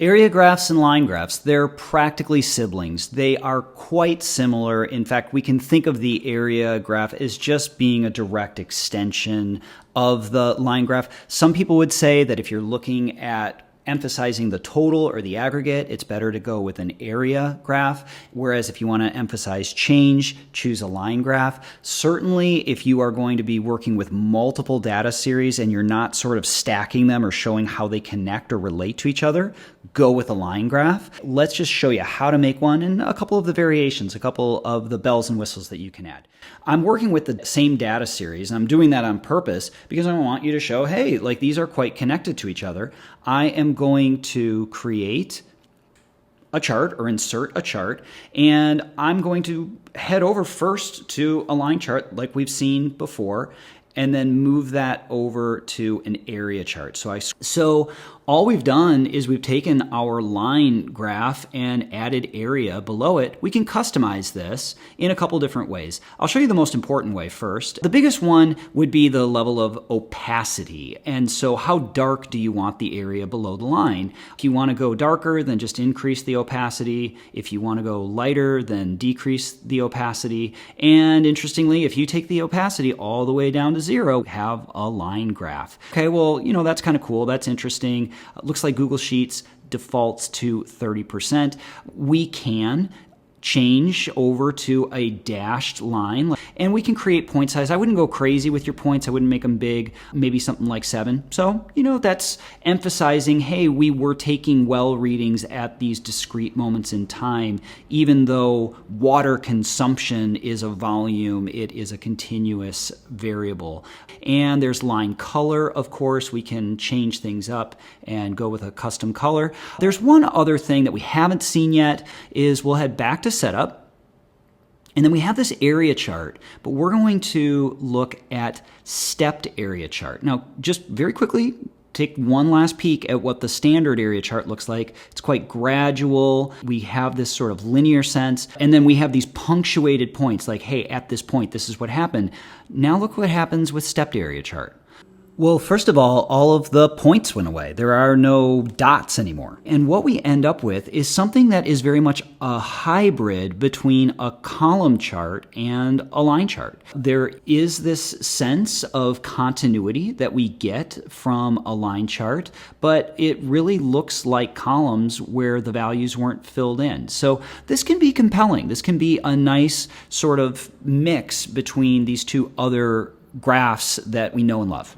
Area graphs and line graphs, they're practically siblings. They are quite similar. In fact, we can think of the area graph as just being a direct extension of the line graph. Some people would say that if you're looking at emphasizing the total or the aggregate, it's better to go with an area graph. Whereas if you want to emphasize change, choose a line graph. Certainly, if you are going to be working with multiple data series and you're not sort of stacking them or showing how they connect or relate to each other, go with a line graph. Let's just show you how to make one and a couple of the variations, a couple of the bells and whistles that you can add. I'm working with the same data series, and I'm doing that on purpose because I want you to show, hey, like these are quite connected to each other. I am going to create a chart or insert a chart, and I'm going to head over first to a line chart like we've seen before, and then move that over to an area chart. So all we've done is we've taken our line graph and added area below it. We can customize this in a couple different ways. I'll show you the most important way first. The biggest one would be the level of opacity. And so how dark do you want the area below the line? If you want to go darker, then just increase the opacity. If you want to go lighter, then decrease the opacity. And interestingly, if you take the opacity all the way down to 0, have a line graph. Okay, well, that's kind of cool. That's interesting. Looks like Google Sheets defaults to 30%. We can change over to a dashed line, and we can create point size. I wouldn't go crazy with your points. I wouldn't make them big, maybe something like 7. So, that's emphasizing, hey, we were taking well readings at these discrete moments in time. Even though water consumption is a volume, it is a continuous variable. And there's line color, of course. We can change things up and go with a custom color. There's one other thing that we haven't seen yet is we'll head back to setup, and then we have this area chart, but we're going to look at stepped area chart. Now, just very quickly, take one last peek at what the standard area chart looks like. It's quite gradual. We have this sort of linear sense, and then we have these punctuated points like, hey, at this point, this is what happened. Now look what happens with stepped area chart. Well, first of all of the points went away. There are no dots anymore. And what we end up with is something that is very much a hybrid between a column chart and a line chart. There is this sense of continuity that we get from a line chart, but it really looks like columns where the values weren't filled in. So this can be compelling. This can be a nice sort of mix between these two other graphs that we know and love.